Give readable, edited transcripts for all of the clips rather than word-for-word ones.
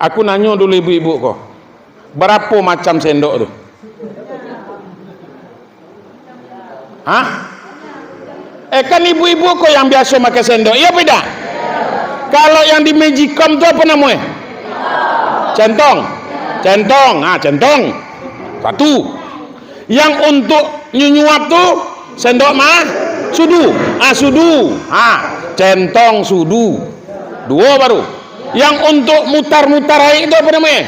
Aku nanya dulu ibu-ibu kok, berapa macam sendok tuh? Hah? Kan ibu-ibu kok yang biasa pakai sendok, iya beda. Kalau yang di Magicom tuh apa namanya? Centong. Centong, centong. Satu. Yang untuk nyuap tuh sendok mah sudu. Sudu. Centong sudu. Dua baru. Yang untuk mutar-mutar air itu apa namanya?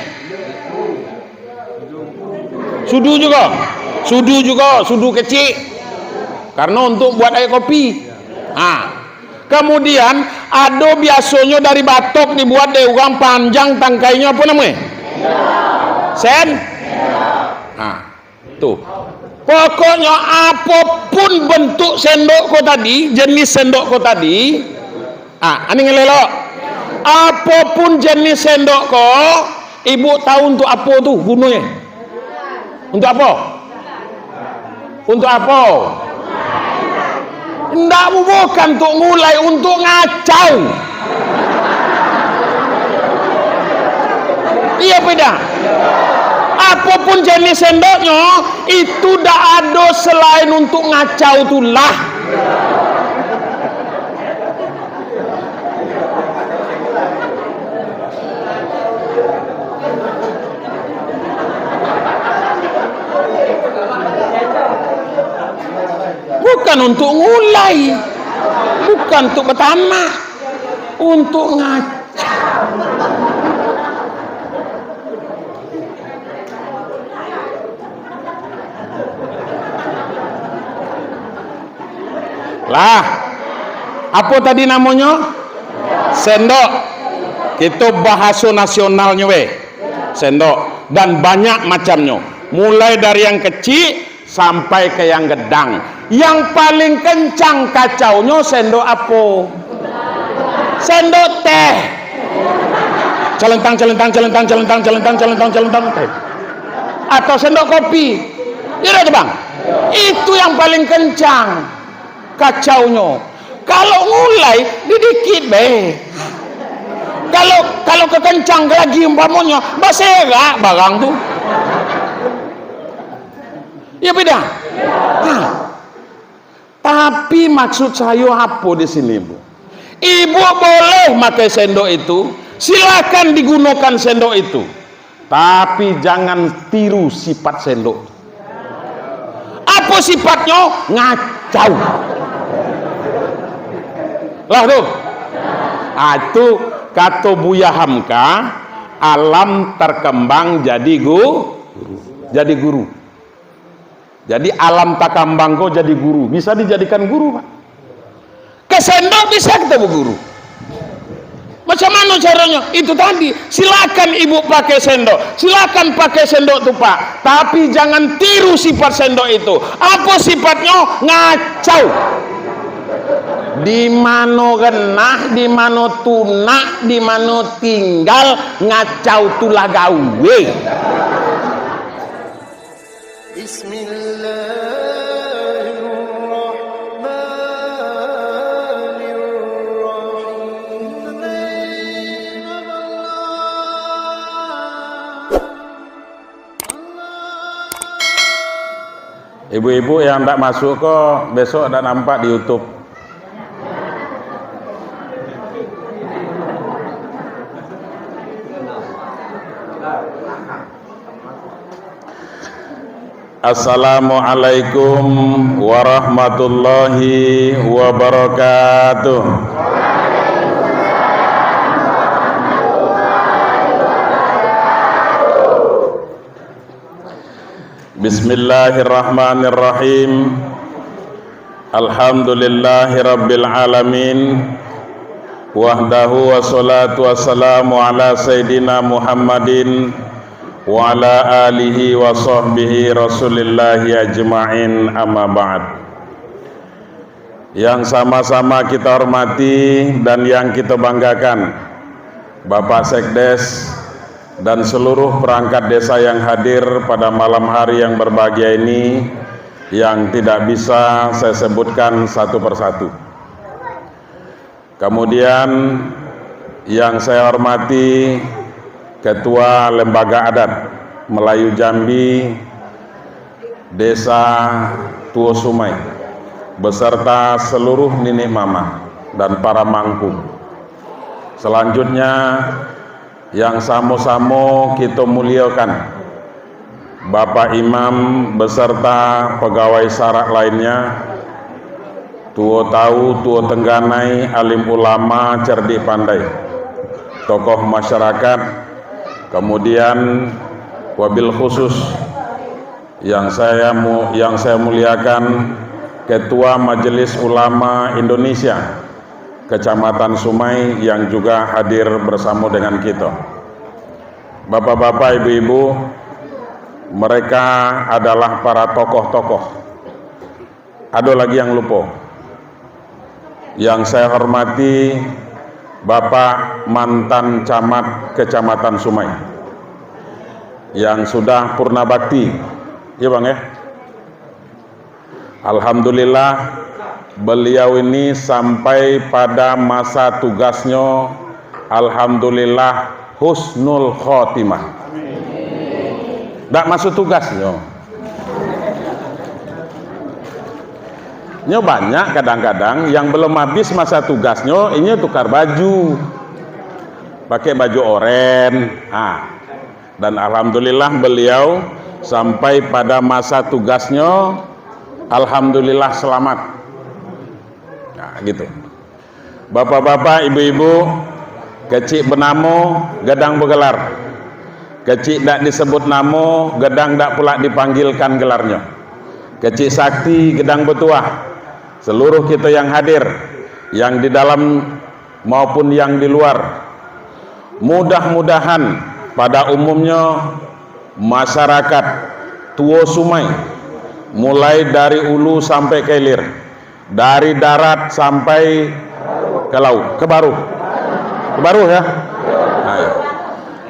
Sudu juga. Sudu kecil. Karena untuk buat air kopi. Kemudian ada biasanya dari batok dibuat dari orang panjang tangkainya apa namanya? Tuh. Pokoknya apapun bentuk sendok kau tadi, jenis sendok kau tadi, ini ngelelok. Apapun jenis sendok kok, ibu tahu untuk apa tuh gunanya? Untuk apa? Untuk apa? Enggak, bukan untuk mulai, untuk ngacau. Iya beda. Apapun jenis sendoknya itu tidak ada selain untuk ngacau itulah. Bukan untuk mulai, bukan untuk pertama, untuk ngacau. Lah, apa tadi namanya? Sendok. Itu bahasa nasionalnya sendok, dan banyak macamnya. Mulai dari yang kecil sampai ke yang gedang. Yang paling kencang kacaunya sendok apa? Sendok teh. Celentang teh. Atau sendok kopi. Iya Bang. Itu yang paling kencang kacaunya. Kalau mulai dikit Kalau kekencang lagi umpamanya basera barang tuh. Ya beda. Tapi maksud saya apa di sini, Bu? Ibu boleh pakai sendok itu, silakan digunakan sendok itu. Tapi jangan tiru sifat sendok. Apa sifatnya? Ngacau. Lah tuh. Itu kata Buya Hamka, alam terkembang jadi guru. Jadi alam takambang kau jadi guru, bisa dijadikan guru, Pak. Ke sendok bisa kita berguru. Macam mana caranya? Itu tadi, silakan ibu pakai sendok, silakan pakai sendok tuh Pak. Tapi jangan tiru sifat sendok itu. Apa sifatnya? Ngacau. Di mana genah, di mana tunak, di mana tinggal, ngacau tulah gawe. Ibu-ibu yang tak masuk kok besok ada nampak di YouTube. Assalamualaikum warahmatullahi wabarakatuh. Bismillahirrahmanirrahim. Alhamdulillahi rabbil alamin. Wahdahu wassalatu wassalamu ala sayyidina Muhammadin wa ala alihi wa sahbihi rasulillahi ajma'in, amma ba'd. Yang sama-sama kita hormati dan yang kita banggakan, Bapak Sekdes dan seluruh perangkat desa yang hadir pada malam hari yang berbahagia ini, yang tidak bisa saya sebutkan satu persatu. Kemudian yang saya hormati Ketua Lembaga Adat Melayu Jambi Desa Tuo Sumai beserta seluruh nenek mama dan para mangku. Selanjutnya yang samo-samo kita muliakan Bapak Imam beserta pegawai sarak lainnya, tuo tahu, tuo tengganai, alim ulama, cerdik pandai, tokoh masyarakat, kemudian wabil khusus yang saya muliakan Ketua Majelis Ulama Indonesia Kecamatan Sumai yang juga hadir bersama dengan kita. Bapak-bapak, ibu-ibu, mereka adalah para tokoh-tokoh. Ada lagi yang lupa. Yang saya hormati Bapak mantan camat Kecamatan Sumai yang sudah purna bakti. Ya Bang ya. Alhamdulillah beliau ini sampai pada masa tugasnya alhamdulillah husnul khotimah. Nggak masuk tugasnya. Ini banyak kadang-kadang yang belum habis masa tugasnya ini tukar baju. Pakai baju oren. Dan alhamdulillah beliau sampai pada masa tugasnya alhamdulillah selamat. Nah, gitu. Bapak-bapak, ibu-ibu, kecil benamo, gedang bergelar. Kecil tak disebut namo, gedang tak pula dipanggilkan gelarnya. Kecil sakti, gedang bertuah. Seluruh kita yang hadir, yang di dalam maupun yang di luar, mudah-mudahan pada umumnya masyarakat Tuo Sumai, mulai dari ulu sampai ke hilir, dari darat sampai ke laut, ke baru ya.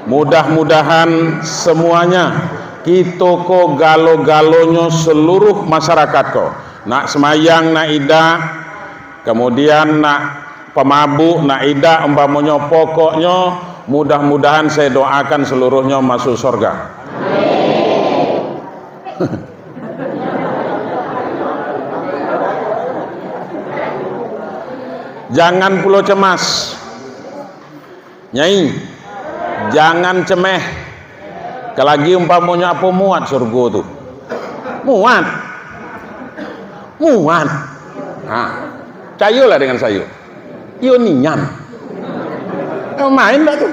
Mudah-mudahan semuanya kita ko galo-galonya seluruh masyarakat ko nak semayang, nak ida, kemudian nak pemabuk, nak ida, umpamanya pokoknya mudah-mudahan saya doakan seluruhnya masuk surga. Jangan pulau cemas, Nyai, jangan cemeh. Kelagi umpamanya apa muat surga tuh, muat. Cayolah dengan sayo. Yo nian. Main dah tuh.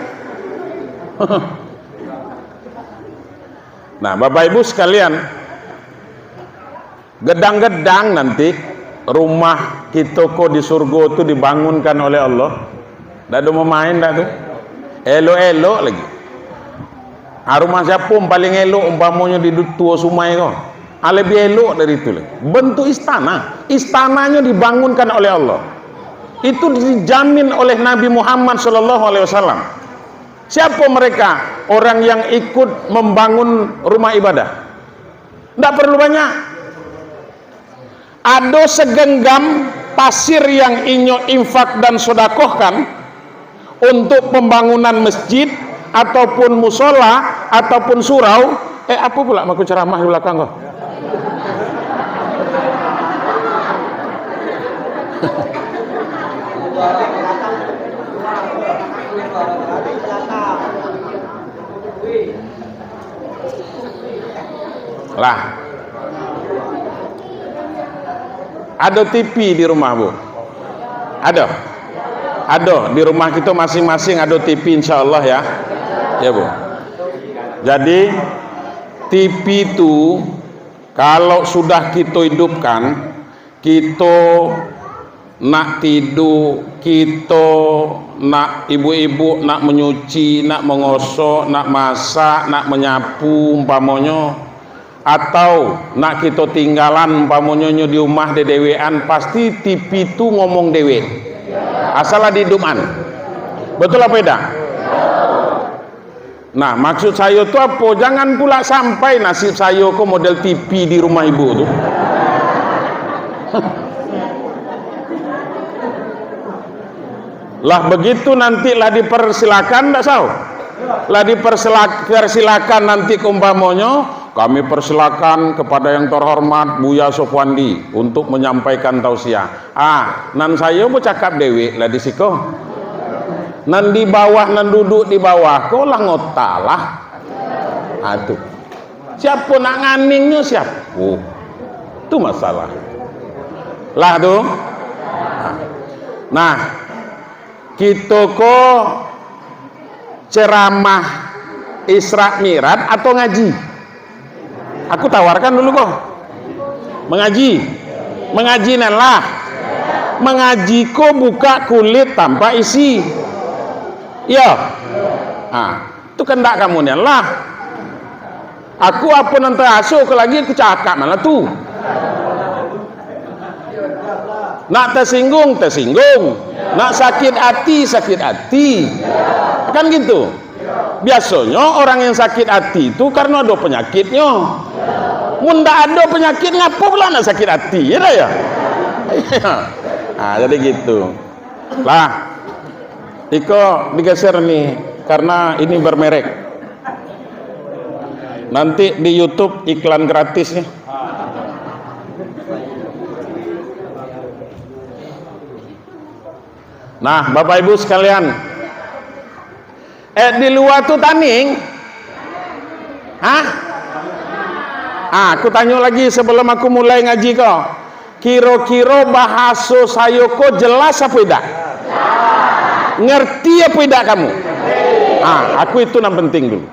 Nah, Bapak Ibu sekalian, gedang-gedang nanti rumah kita kok di surga itu dibangunkan oleh Allah. Dah ada mau main dah tuh. Elok-elok lagi. Rumah siapa paling elok umpamanya di Tuo Sumai kok. Lebih elok dari itu lagi. Bentuk istana. Istananya dibangunkan oleh Allah. Itu dijamin oleh Nabi Muhammad SAW. Siapa mereka? Orang yang ikut membangun rumah ibadah. Tidak perlu banyak. Ada segenggam pasir yang inyo infak dan sodakohkan untuk pembangunan masjid ataupun musola ataupun surau. Apa pula aku ceramah di belakang kok? Lah, ada TV di rumah Bu? Ada di rumah kita masing-masing ada TV insya Allah ya, ya Bu. Jadi TV itu kalau sudah kita hidupkan, kita nak tidur, kita nak ibu-ibu nak menyuci, nak mengosok, nak masak, nak menyapu umpamanya, atau nak kita tinggalan umpamanya di rumah de dewean, pasti TV itu ngomong dewe asal di hidupan. Betul apa tidak? Nah, maksud saya itu apa? Jangan pula sampai nasib saya kok model TV di rumah ibu tuh. Lah begitu nantilah dipersilakan, tidak tahu. lah dipersilakan nanti umpamonya kami persilakan kepada yang terhormat Buya Sofwandi untuk menyampaikan tausiah. Nan saya bercakap dewi lah di siko. Nan di bawah, nan duduk di bawah, kau lah ngotalah. Tuh. Siapa nak nganingnya siapa? Itu masalah. Lah tuh. Nah, kita kok ceramah Isra Mi'raj atau ngaji? Aku tawarkan dulu kok. Mengaji. Mengaji lah. Mengaji kok buka kulit tanpa isi. Iya. Itu kendak kamu lah. Aku apa nanti asuh ke lagi aku cakap mana tuh. Nak tersinggung, nak sakit hati, kan gitu. Biasanya orang yang sakit hati itu karena ada penyakitnya. Munda ada penyakit ngapa pula nak sakit hati, ya dah ya. Jadi gitu. Lah, Iko digeser nih karena ini bermerek. Nanti di YouTube iklan gratisnya. Nah, Bapak Ibu sekalian, di luar tuh taning, aku tanya lagi sebelum aku mulai ngaji kok, kira-kira bahasa saya kok jelas apa tidak? Ngerti apa tidak kamu? Aku itu yang penting dulu.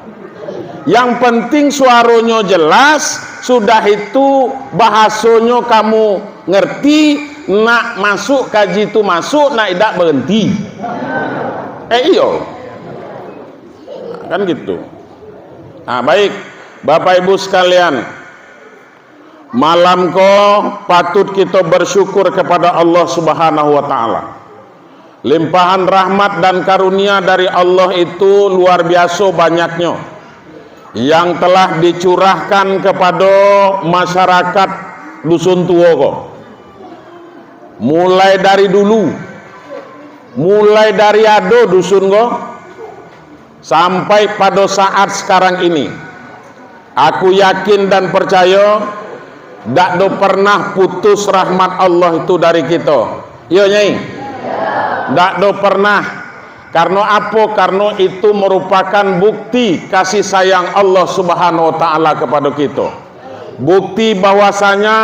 Yang penting suaranya jelas, sudah itu bahasanya kamu ngerti. Nak masuk kaji itu masuk, nak tidak berhenti. Iyo kan gitu. Baik Bapak Ibu sekalian, malam kok patut kita bersyukur kepada Allah Subhanahu wa ta'ala. Limpahan rahmat dan karunia dari Allah itu luar biasa banyaknya yang telah dicurahkan kepada masyarakat dusun tua kok. Mulai dari dulu, mulai dari ado dusun kok sampai pada saat sekarang ini, aku yakin dan percaya tak do pernah putus rahmat Allah itu dari kita. Yo Nyai, tak do pernah. Karena apa? Karena itu merupakan bukti kasih sayang Allah Subhanahu wa ta'ala kepada kita. Bukti bahwasanya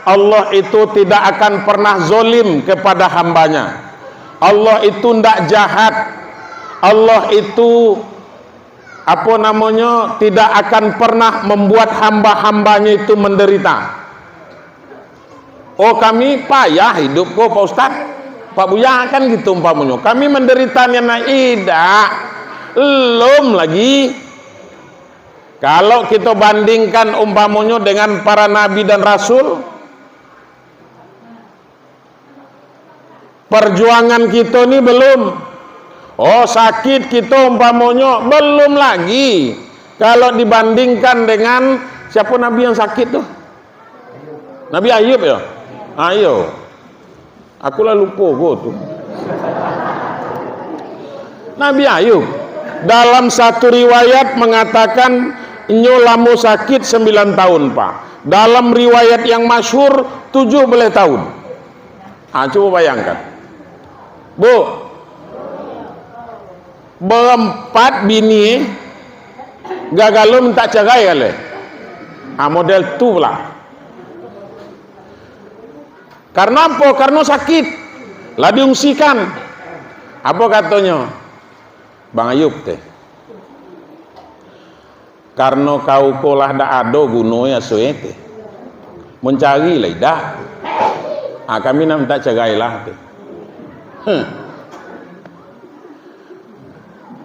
Allah itu tidak akan pernah zolim kepada hambanya. Allah itu tidak jahat. Allah itu tidak akan pernah membuat hamba-hambanya itu menderita. Kami payah hidup kok Pak Ustadz, Pak Buya kan gitu umpamanya. Kami menderitanya tidak, belum lagi. Kalau kita bandingkan umpamanya dengan para nabi dan rasul, perjuangan kita ini belum. Sakit kita umpamanya belum lagi. Kalau dibandingkan dengan siapa nabi yang sakit tuh? Nabi Ayub ya? Ayo. Aku lah lupa tuh. Nabi Ayub dalam satu riwayat mengatakan nyolamu sakit 9 tahun Pak. Dalam riwayat yang masyhur 17 tahun. Coba bayangkan. Bu, berempat bini gagal minta cerai kali. Model tu pula. Karena apa? Karena sakit. Lah diungsikan. Apa katanya? Bang Ayub teh. Karena kau kolah dak ado gunonya suete. Mencari lah dah. Kami nak minta cerai lah teh.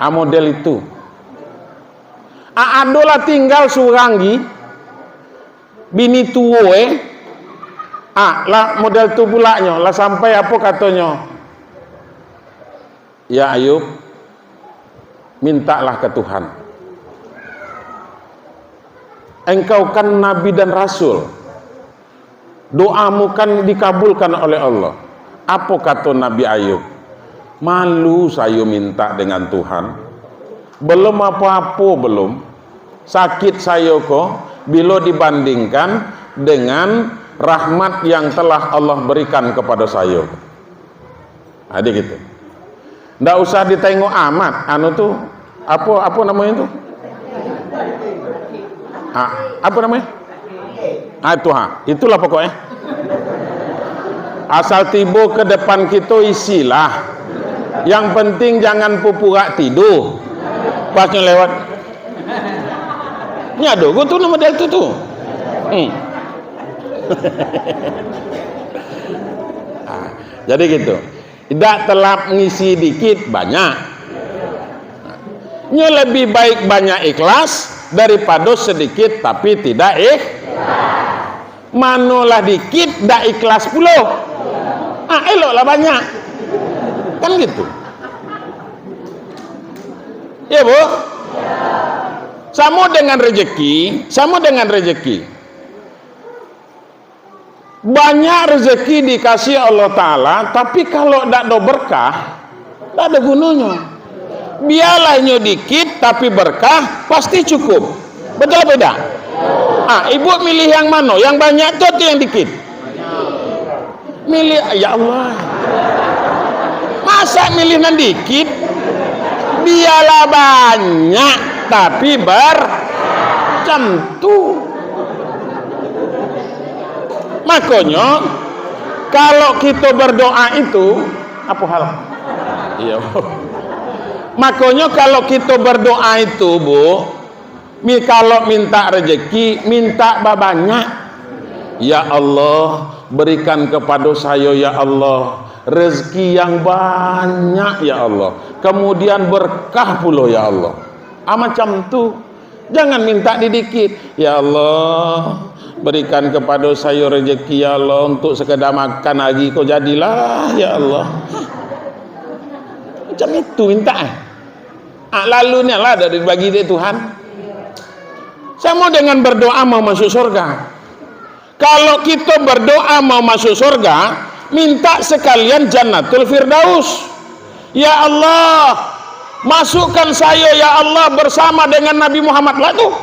Model itu. Ado lah tinggal surangi bini tuwe. Lah model tu pulanya lah sampai apa katanya? Ya Ayub, mintalah ke Tuhan. Engkau kan nabi dan rasul. Doamu kan dikabulkan oleh Allah. Apa kata Nabi Ayub? Malu saya minta dengan Tuhan. belum apa-apa belum. Sakit saya kok bila dibandingkan dengan rahmat yang telah Allah berikan kepada saya. Ada gitu. Nggak usah ditengok amat. Anu tuh apa namanya tuh? Apa namanya? Itulah pokoknya. Asal tiba ke depan kita isilah. Yang penting jangan pupura tidur. Pasnya lewat. Ini ada gue tuh nama dia tuh. Jadi gitu. Tidak telap ngisi dikit banyak. Ini lebih baik banyak ikhlas daripada sedikit tapi tidak Manolah dikit dak ikhlas pula. Eloklah banyak. Kan gitu. Ya, Bu? Sama dengan rezeki. Banyak rezeki dikasih Allah Ta'ala, tapi kalau tidak ada berkah, tidak ada gunanya. Biarlah dikit, tapi berkah pasti cukup. Betul apa tidak? Ibu milih yang mana? Yang banyak atau yang dikit? Milih, ya Allah. Masa milih yang dikit? Biarlah banyak, tapi bercantu. Makanya kalau kita berdoa itu apa hal? Iya. Makanya kalau kita berdoa itu, Bu, kalau minta rezeki, minta banyak. Ya Allah, berikan kepada saya ya Allah rezeki yang banyak ya Allah. Kemudian berkah pula ya Allah. Macam tu. Jangan minta dikit. Ya Allah, berikan kepada saya rezeki ya Allah untuk sekedar makan lagi kau jadilah ya Allah. Macam itu minta. Lalunya lah dari bagi dia Tuhan. Sama dengan berdoa mau masuk surga. Kalau kita berdoa mau masuk surga, minta sekalian Jannatul Firdaus. Ya Allah, masukkan saya ya Allah bersama dengan Nabi Muhammad lah tuh.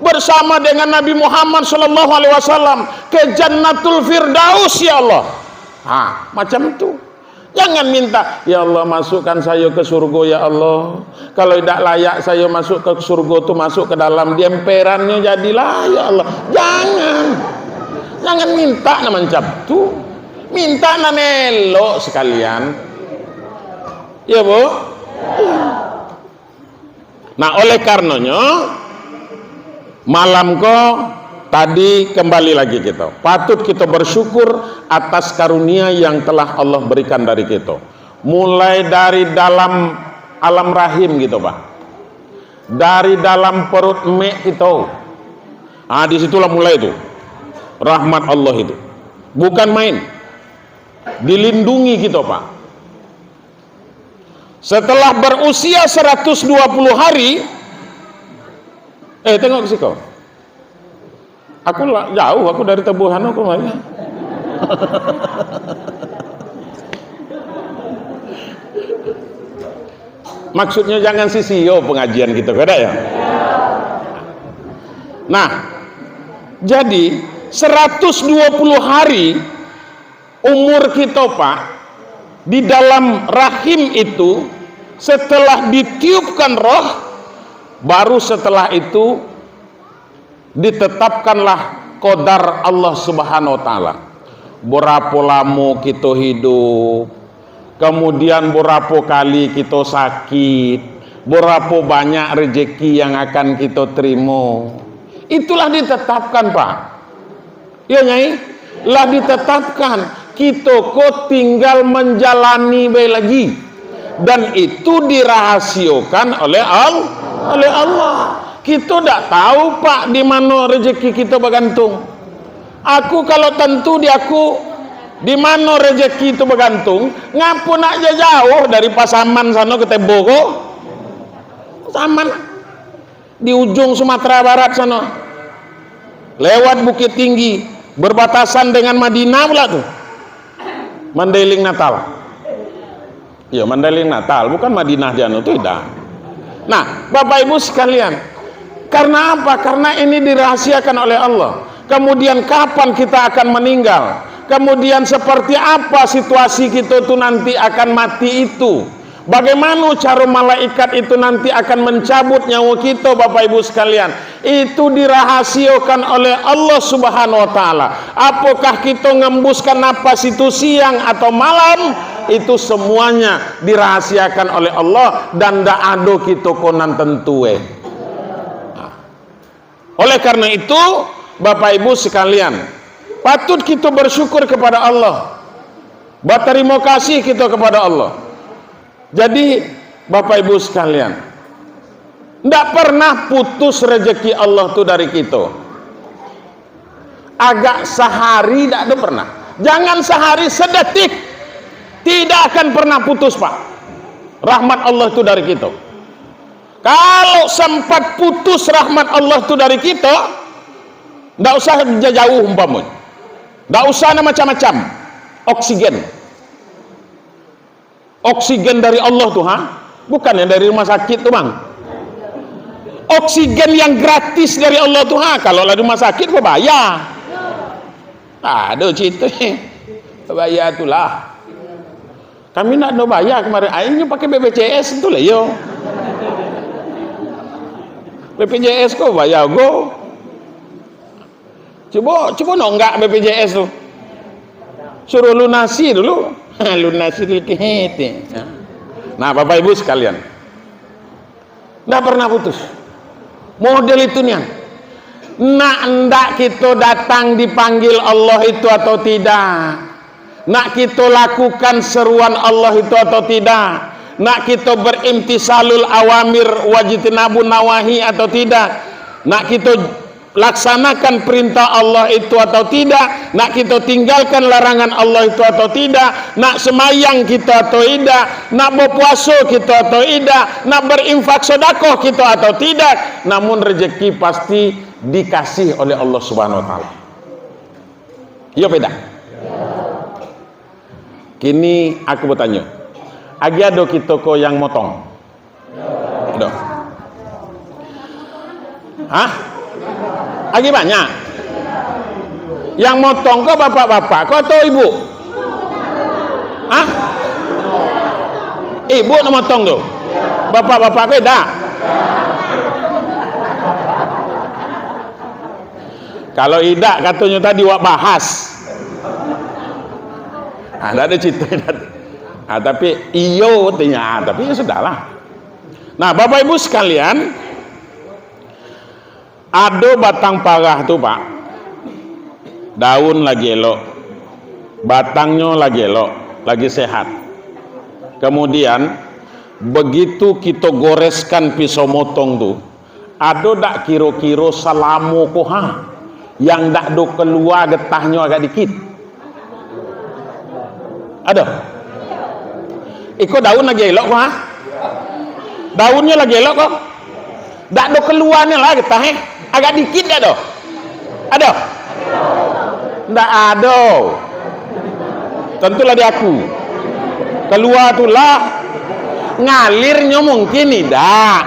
Bersama dengan Nabi Muhammad sallallahu alaihi wasallam ke Jannatul Firdaus ya Allah. Macam itu. Jangan minta, ya Allah masukkan saya ke surga ya Allah. Kalau tidak layak saya masuk ke surga itu masuk ke dalam diemperannya jadilah ya Allah. Jangan minta nama macam tu. Minta nama elok sekalian. Ya, Bu? Nah, oleh karenanya malam kok tadi kembali lagi kita patut kita bersyukur atas karunia yang telah Allah berikan dari kita, mulai dari dalam alam rahim gitu Pak, dari dalam perut mek kita. Disitulah mulai itu rahmat Allah itu bukan main. Dilindungi kita Pak. Setelah berusia 120 hari tengok ke situ. Aku jauh, aku dari Tebuhan aku makanya. Maksudnya jangan sisio pengajian kita, kada ya? Nah, jadi 120 hari umur kita Pak di dalam rahim itu, setelah ditiupkan roh, baru setelah itu ditetapkanlah qadar Allah Subhanahu wa taala. Berapa lama kita hidup, kemudian berapa kali kita sakit, berapa banyak rezeki yang akan kita terima. Itulah ditetapkan Pak. Ya Nyai, lah ditetapkan. Kita kok tinggal menjalani baik lagi. Dan itu dirahasiakan oleh Allah. Kita tidak tahu Pak di mana rezeki kita bergantung. Aku kalau tentu di aku di mana rezeki itu bergantung, ngapun aja jauh dari Pasaman sana ke Temboko. Pasaman di ujung Sumatera Barat sana. Lewat Bukit Tinggi, berbatasan dengan Madinah pula tuh. Mandailing Natal. Ya, Mandailing Natal, bukan Madinah Jano, tidak. Nah, Bapak Ibu sekalian, karena apa? Karena ini dirahasiakan oleh Allah. Kemudian kapan kita akan meninggal? Kemudian seperti apa situasi kita itu nanti akan mati itu? Bagaimana cara malaikat itu nanti akan mencabut nyawa kita, Bapak Ibu sekalian? Itu dirahasiakan oleh Allah Subhanahu wa taala. Apakah kita ngembuskan napas itu siang atau malam? Itu semuanya dirahasiakan oleh Allah dan ndak ada kita konan tentu. Oleh karena itu, Bapak Ibu sekalian, patut kita bersyukur kepada Allah. Berterima kasih kita kepada Allah. Jadi Bapak Ibu sekalian, tidak pernah putus rezeki Allah tuh dari kita. Agak sehari tidak ada pernah. Jangan sehari, sedetik tidak akan pernah putus, Pak. Rahmat Allah itu dari kita. Kalau sempat putus rahmat Allah itu dari kita, tidak usah jauh umpamanya, tidak usah macam-macam. Oksigen dari Allah tuh, bukan yang dari rumah sakit tuh, Bang. Oksigen yang gratis dari Allah tuh, kalau di rumah sakit kok bayar. Aduh cerita, bayar itulah. Kami nak ada bayar kemarin, akhirnya pakai BPJS itu lah yo. BPJS kok bayar go. Coba nonggak BPJS tuh. Suruh lunasi dulu. Lunasi dulu. Nah, Bapak Ibu sekalian, nggak pernah putus. Model itu nih. Nak ndak kita datang dipanggil Allah itu atau tidak? Nak kita lakukan seruan Allah itu atau tidak? Nak kita berimtisalul awamir wajtinabun nawahi atau tidak? Nak kita laksanakan perintah Allah itu atau tidak? Nak kita tinggalkan larangan Allah itu atau tidak? Nak semayang kita atau tidak? Nak berpuasa kita atau tidak? Nak berinfak sedekah kita atau tidak? Namun rezeki pasti dikasih oleh Allah Subhanahu wa taala. Iya beda. Kini aku bertanya, agi ada kita ko yang motong? Ada. Hah? Agi banyak. Yang motong kok bapak-bapak, kok atau ibu? Hah? Ibu nak motong tuh? Bapak-bapak kok tidak? Kalau tidak katanya tadi wak bahas. Ada cerita. Tapi iyo artinya, tapi ya sudahlah. Nah, Bapak Ibu sekalian, ada batang parah tuh, Pak. Daun lagi elok, batangnya lagi elok, lagi sehat. Kemudian begitu kita goreskan pisau motong tuh, ada dak kiro-kiro salamu koha yang dak do keluar getahnya agak dikit. Ada. Ikut daun lagi elok kok, daunnya lagi elok kok. Dak do keluarnya lah getahnya agak dikit dak do. Ada? Ndak ada. Tentulah di aku. Keluar tulah ngalirnya mungkin tidak.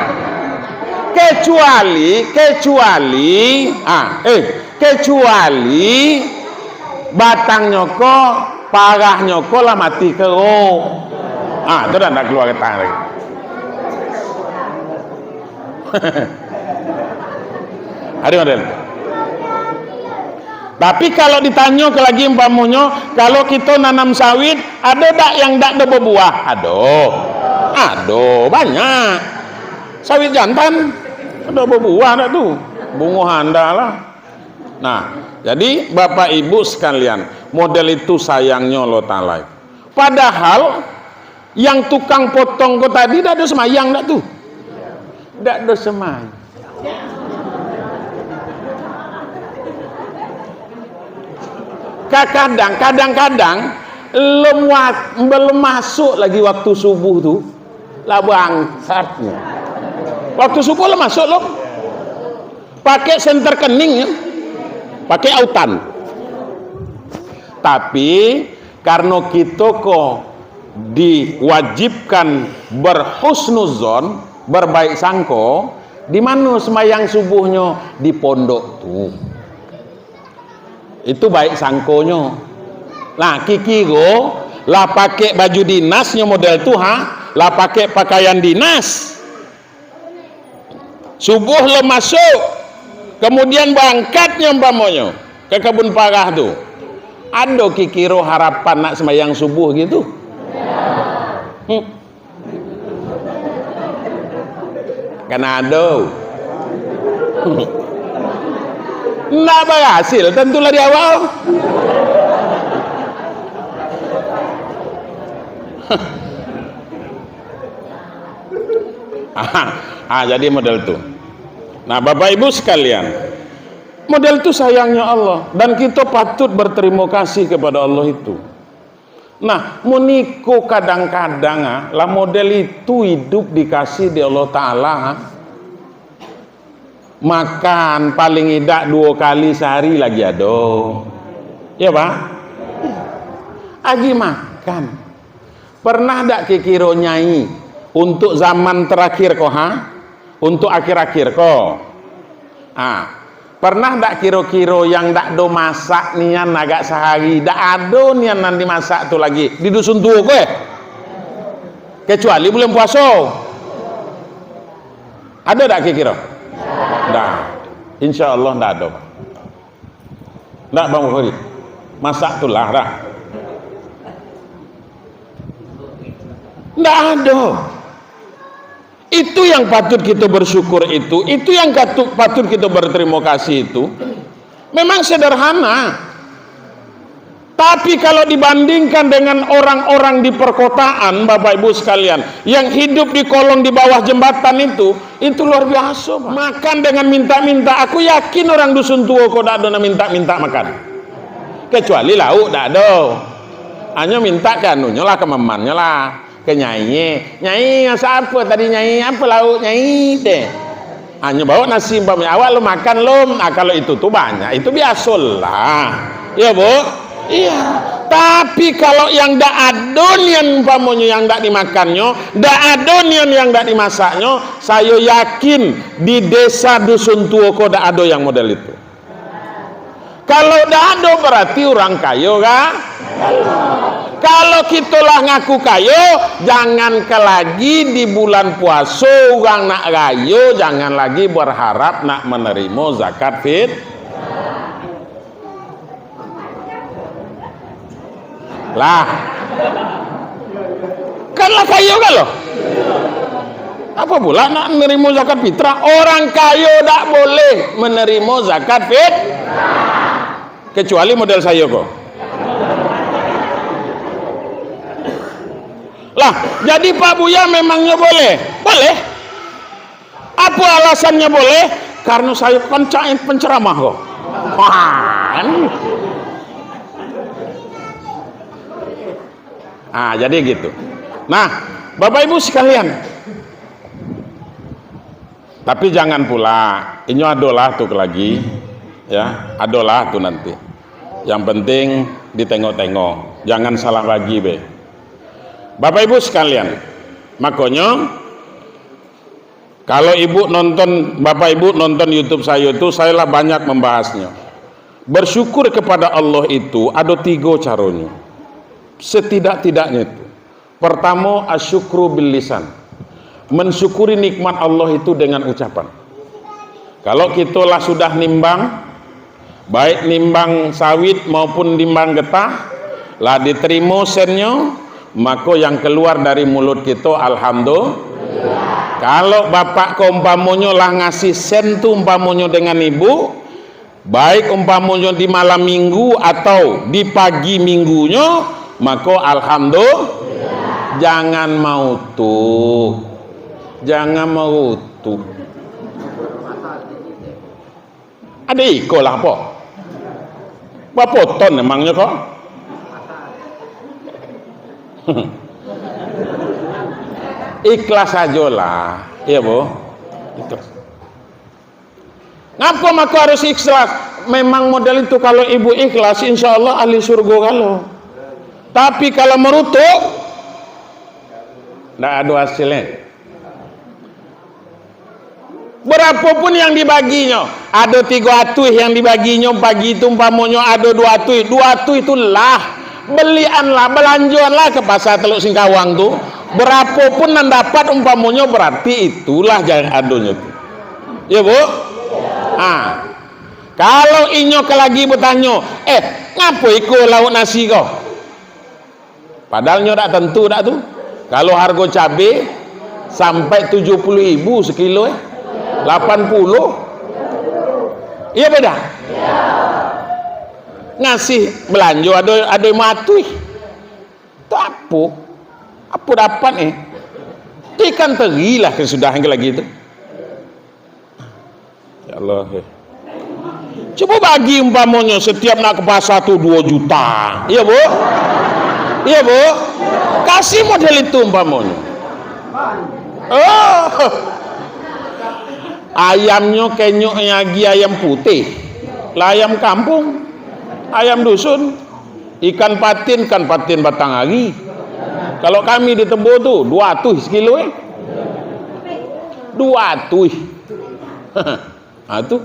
Kecuali batangnya kok parahnya kok lah mati kero. Itu dah nak keluar getah lagi. Ada model. Tapi kalau ditanya ke lagi umpamanya, kalau kita nanam sawit, ada tak yang tak ada berbuah? Ada banyak. Sawit jantan ada berbuah tak tuh? Bunga handa lah. Nah, jadi Bapak Ibu sekalian, model itu sayangnya Allah Ta'ala. Padahal yang tukang potong kok tadi tak ada semayang tak tuh? Tak ada semayang. Kadang-kadang belum masuk lagi waktu subuh tuh lah bangsatnya. Waktu subuh lah masuk loh, pakai senter keningnya, pakai autan. Tapi karena kita kok diwajibkan berhusnuzon, berbaik sangko, di mana semayang subuhnya? Di pondok tuh. Itu baik sangkonya. Nah, kiki go lah pakai baju dinasnya model tuh, lah pakai pakaian dinas. Subuh lo masuk, kemudian berangkatnya umpamanya ke kebun parah tuh. Ada kikiro harapan nak semayang subuh gitu? Kan ada. Nggak berhasil tentulah di awal. Jadi model itu. Nah, Bapak Ibu sekalian, model itu sayangnya Allah, dan kita patut berterima kasih kepada Allah itu. Nah, meniko kadang-kadang lah model itu hidup dikasih di Allah Ta'ala, makan paling tidak 2 kali sehari lagi ada, ya Pak? Lagi makan. Pernah tak kikiro nyai untuk zaman terakhir kok, untuk akhir-akhir kok? Pernah tak kiro-kiro yang tak do masak nian agak sehari, tak ada nian nanti masak tuh lagi di dusun tua gue, kecuali bulan puasa. Ada tak kiro? Tidak. Insya Allah tidak ada. Tidak Bang Bukhari, masak tuh larang. Tidak ada. Itu yang patut kita bersyukur, itu yang patut kita berterima kasih. Itu memang sederhana, tapi kalau dibandingkan dengan orang-orang di perkotaan, Bapak Ibu sekalian, yang hidup di kolong di bawah jembatan itu luar biasa, Pak. Makan dengan minta-minta. Aku yakin orang dusun tua kok tidak ada minta-minta makan, kecuali lauk tidak ada, hanya minta ke anunya lah, ke memannya lah, ke nyai masak apa tadi, nyai apa lauk, nyai deh hanya bawa nasi umpamanya, awak lo makan lo. Kalau itu tuh banyak, itu biasalah ya Bu. Iya, tapi kalau yang dak adonian umpamanya, yang dak dimakannya, dak adonian yang dak dimasaknya, saya yakin di desa dusun tua kok dak ada yang model itu. Kalau dak ada berarti orang kaya kan? Kalau kitalah ngaku kayo, jangan ke lagi di bulan puasa orang nak rayo, jangan lagi berharap nak menerima zakat fit. Lah, kanlah kayo kalau apa pula nak menerima zakat fitrah? Orang kayo tak boleh menerima zakat fit, kecuali model saya kok. Lah, jadi Pak Buya memangnya boleh? Boleh. Apa alasannya boleh? Karena saya penceramah kok. Jadi gitu. Nah, Bapak Ibu sekalian, tapi jangan pula ini adalah tuh lagi, ya, adalah tuh nanti. Yang penting ditengok-tengok, jangan salah lagi be. Bapak Ibu sekalian, makanya kalau Bapak Ibu nonton YouTube saya itu, saya lah banyak membahasnya. Bersyukur kepada Allah itu ada 3 caranya. Setidak-tidaknya itu. Pertama, asyukru bil lisan. Mensyukuri nikmat Allah itu dengan ucapan. Kalau kita lah sudah nimbang, baik nimbang sawit maupun nimbang getah, lah diterima sennya, maka yang keluar dari mulut kita alhamdulillah. Kalau bapak umpamonya lah ngasih sen tu umpamonya dengan ibu, baik umpamonya di malam minggu atau di pagi minggunya, maka alhamdulillah. Jangan mau tuh, jangan mau tuh. Ada iko lah apa? Berapa ton emangnya kok? Ikhlas aja lah, iya Bu, ikhlas. Ngapa maka harus ikhlas? Memang model itu kalau ibu ikhlas, insya Allah ahli surga kalau. Tapi kalau merutuk, tidak ada hasilnya. Berapapun yang dibaginya, ada 3 atuh yang dibaginya pagi itu umpamanya ada 2 atuh. 2 atuh itulah belianlah, belanjuanlah ke pasar Teluk Singkawang tuh. Berapapun yang dapat umpamanya berarti itulah jangan adonya tuh. Ya Bu? Kalau inyo ke lagi bertanya, ngapa ikut lauk nasi kau? Padahal nyo tak tentu tak tuh. Kalau harga cabai sampai 70.000 sekilo 80. Iya beda? Ngasih belanja ada matui. Itu apa dapat ikan teri lah kesudahan lagi itu. Ya Allah. Coba bagi umpamanya setiap nak ke pasar tuh 2 juta. Iya Bu? Iya Bu? Kasih model itu umpamanya. Ayamnya kenyoknya lagi ayam putih, lah ayam kampung, ayam dusun, ikan patin batang hari. Kalau kami di Tebo tuh 200 sekilo 200. Tuh.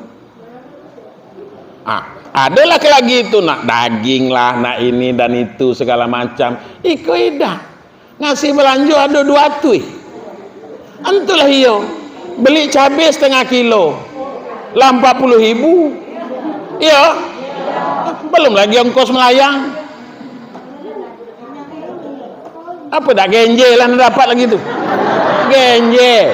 Adalah lagi itu nak daging lah, nak ini dan itu segala macam. Iko ida ngasih belanja ada 200. Antulah iyo beli cabai setengah kilo lah 40.000. Iya, belum lagi ongkos melayang. Apa dah genje lah dapat lagi tuh genje.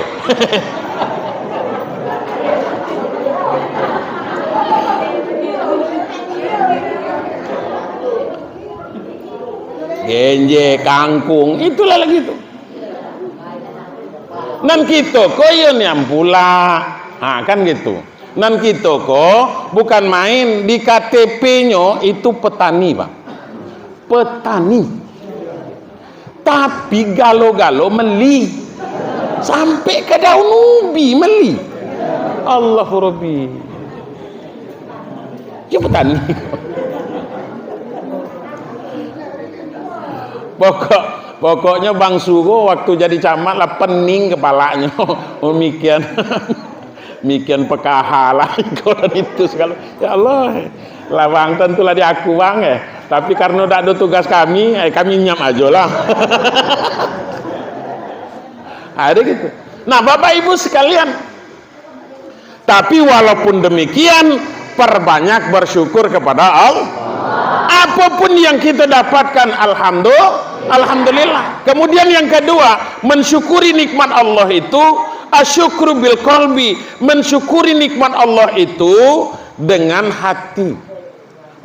Genje, kangkung, itulah lagi tuh. Nan kita ko yang pula, kan gitu. Nan kita ko bukan main di KTP-nya itu petani Pak, petani. Tapi galo-galo meli sampai ke daun ubi meli. Allahu Rabbi. Ya petani. Pokoknya Bang Sugo waktu jadi camat lah pening kepalanya. Mikian PKH lah kalau itu sekali. Ya Allah, lah Bang tentulah di aku Bang tapi karena tidak ada tugas kami nyam aja lah. Ada gitu. Nah Bapak Ibu sekalian, tapi walaupun demikian perbanyak bersyukur kepada Allah. Apapun yang kita dapatkan alhamdulillah. Kemudian yang kedua, mensyukuri nikmat Allah itu asyukru bil qalbi, mensyukuri nikmat Allah itu dengan hati.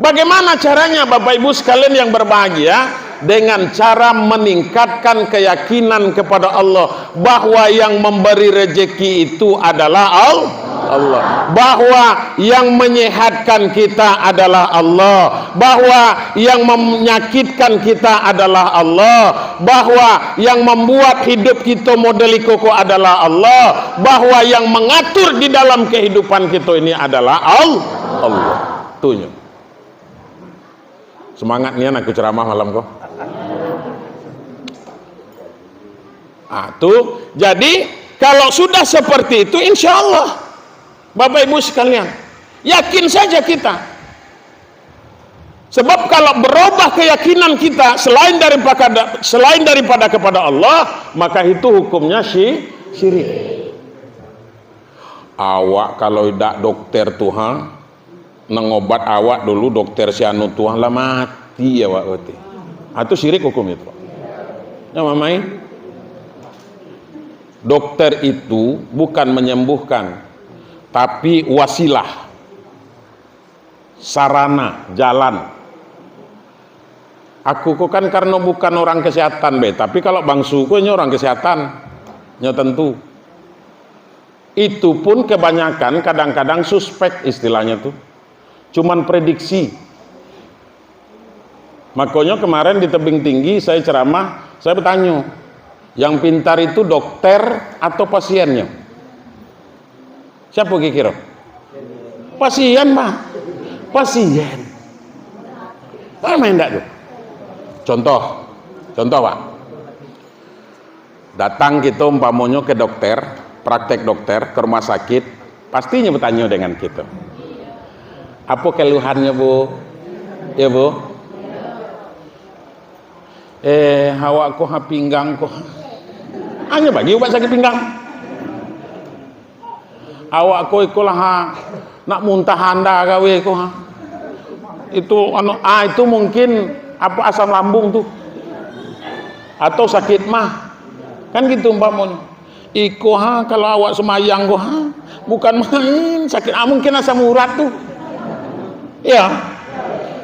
Bagaimana caranya Bapak Ibu sekalian yang berbahagia? Dengan cara meningkatkan keyakinan kepada Allah bahwa yang memberi rezeki itu adalah Allah, bahwa yang menyehatkan kita adalah Allah, bahwa yang menyakitkan kita adalah Allah, bahwa yang membuat hidup kita model koko adalah Allah, bahwa yang mengatur di dalam kehidupan kita ini adalah Allah. Tunjuk. Semangatnya aku ceramah malam kok. Tuh. Jadi kalau sudah seperti itu, insya Allah Bapak Ibu sekalian, yakin saja kita. Sebab kalau berubah keyakinan kita selain daripada kepada Allah, maka itu hukumnya syirik. Awak kalau tidak dokter Tuhan, nengobat awak dulu dokter si anu Tuhan lah mati ya Pak. Itu syirik hukum itu. Ya mamai. Dokter itu bukan menyembuhkan, tapi wasilah, sarana, jalan. Aku kan karena bukan orang kesehatan tapi kalau Bang Suko ini orang kesehatan, ya tentu. Itu pun kebanyakan kadang-kadang suspek istilahnya tuh, cuman prediksi. Makanya kemarin di tebing tinggi saya ceramah, saya bertanya, yang pintar itu dokter atau pasiennya? Siapa kira? Pasien Pak. Pasien. Main enggak tuh? Contoh Pak. Datang kita umpamanya ke dokter, praktek dokter ke rumah sakit, pastinya bertanya dengan kita. Apa keluhannya Bu? Ya Bu? Awak ko ha pinggang ko. Hanya bagi obat sakit pinggang. Awak ko ikolah ha nak muntah anda gawe ko ha. Itu itu mungkin apa asam lambung tuh. Atau sakit mah. Kan gitu umpamanya. Iko ha kalau awak semayang ko ha bukan main sakit. Mungkin asam urat tuh. Ya.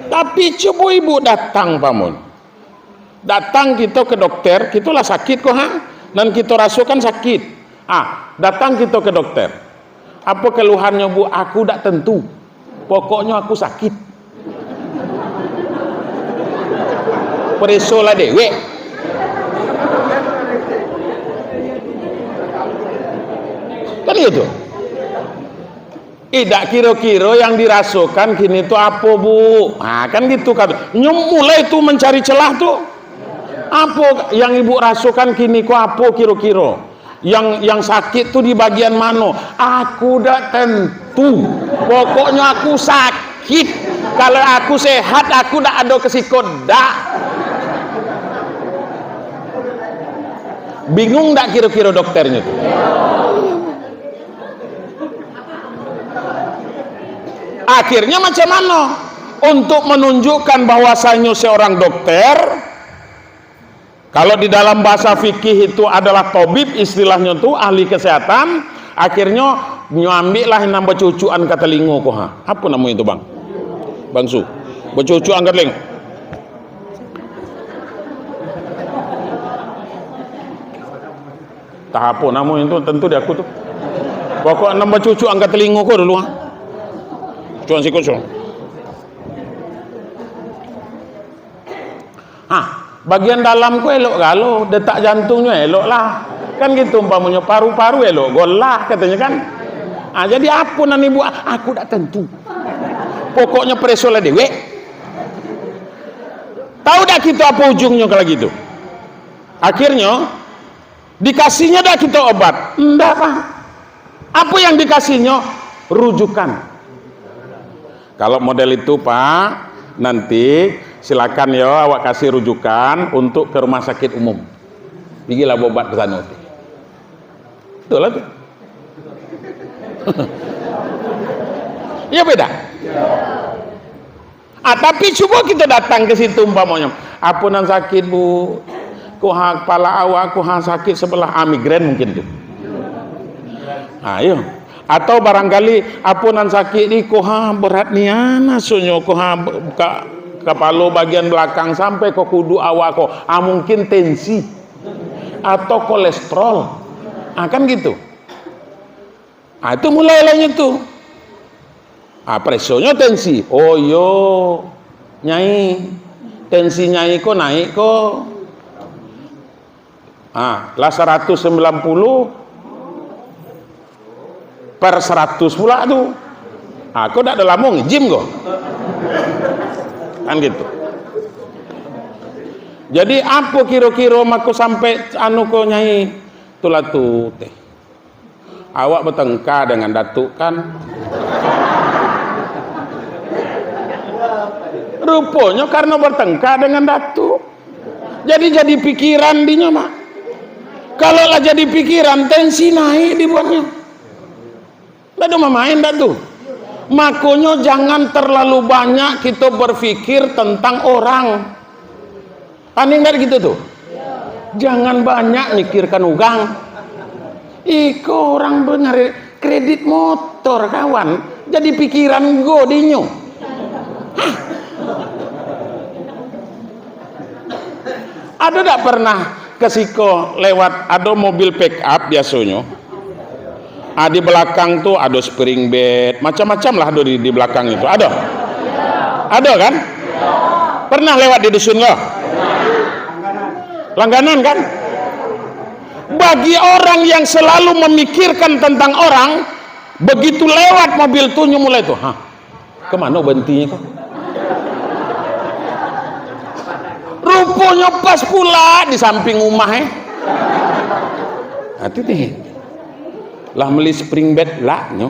Tapi coba ibu datang pamun. Datang kita ke dokter, kitulah sakit kok ha, dan kita rasakan sakit. Datang kita ke dokter. Apa keluhannya Bu? Aku tak tentu. Pokoknya aku sakit. Presola dewe. Kan itu. Tidak kira-kira yang dirasakan kini itu apa Bu? Kan gitu kan. Mulai itu mencari celah tuh. Apa yang ibu rasakan kini kok apa kira-kira? Yang sakit tuh di bagian mana? Aku dak tentu. Pokoknya aku sakit. Kalau aku sehat aku dak ada kesikut dak. Bingung dak kira-kira dokternya tuh? Akhirnya macam mana? Untuk menunjukkan bahwasanya seorang dokter, kalau di dalam bahasa fikih itu adalah tabib, istilahnya tuh ahli kesehatan, akhirnya nyambil lah nambah cucuan kata lingo kok ha. Apa namanya itu Bang? Bang Su. Bercucu angkat ling. Tak apa namanya itu tentu di aku tuh. Pokok nambah cucu angkat telingo kok dulu ha. Cuan si kosong. Bagian dalam ku elok galo, detak jantungnya elok lah. Kan gitu umpamanya, paru-paru elok golah katanya kan. Jadi apa nani Bu? Aku tak tentu. Pokoknya presola dewe. Tahu dah kita apa ujungnya kalau gitu? Akhirnya dikasihnya dah kita obat. Enggak Pak. Apa yang dikasihnya? Rujukan. Kalau model itu Pak, nanti silakan ya awak kasih rujukan untuk ke rumah sakit umum. Pergilah berobat ke sana. Betul lah tuh. Ya beda. Tapi coba kita datang ke situ umpamanya. Apa nan sakit Bu? Kuha kepala awak, kuha sakit sebelah migren mungkin tuh. Ayo. Atau barangkali apa nan sakit di kuha berat nian asunyo kuha kepala bagian belakang sampai ke kudu awak kok. Mungkin tensi atau kolesterol. Kan gitu. Itu mulai lainnya tuh. Presonya tensi. Oh yo, nyai. Tensi nyai kok naik kok. Lah 190 per 100 pula tuh. Kok tak ada lamung gym kok. Kan gitu. Jadi apa kira-kira maku sampai ko nyai tulah tuh teh. Awak bertengkar dengan datuk kan. Rupanya karena bertengkar dengan datuk. Jadi pikiran dinya mak. Kalau lah jadi pikiran tensi naik dibuatnya. Tidak ada main dah tuh. Makanya jangan terlalu banyak kita berpikir tentang orang. Paling dari gitu tuh. Jangan banyak mikirkan ugang. Iko orang benar kredit motor kawan. Jadi pikiran godinyo. Ada tak pernah kesiko lewat ada mobil pick up biasanya? Di belakang tuh ada spring bed, macam-macam lah ada di belakang itu. Ada kan? Pernah lewat di dusun lo? Langganan kan? Bagi orang yang selalu memikirkan tentang orang, begitu lewat mobil tuh mulai tuh, kemana berhentinya kok? Rupanya pas pula di samping rumah Hati nih. lah beli spring bed lah nyo.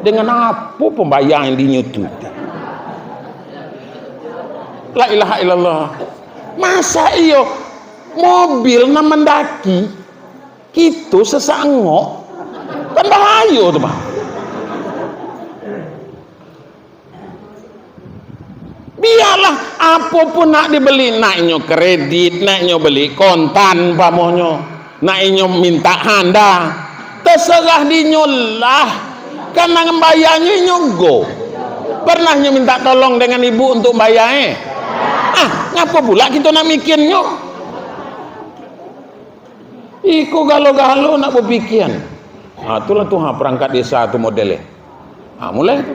Dengan apa pembayang yang dinyutu? La ilaha illallah. Masa iyo mobil na mendaki gitu sesangok kan bahaya tuh bang. Biarlah apapun nak dibeli, naknyo kredit, naknyo beli kontan pamonyo, naknyo minta handa, terserah dinyolah. Karena ngembayarnya nyogo. Pernah nyo minta tolong dengan ibu untuk bayarnya? Ngapa pula kita nak mikirnya? Iko galo-galo nak berpikiran. Itulah tuh perangkat desa tu modelnya. Mulai itu.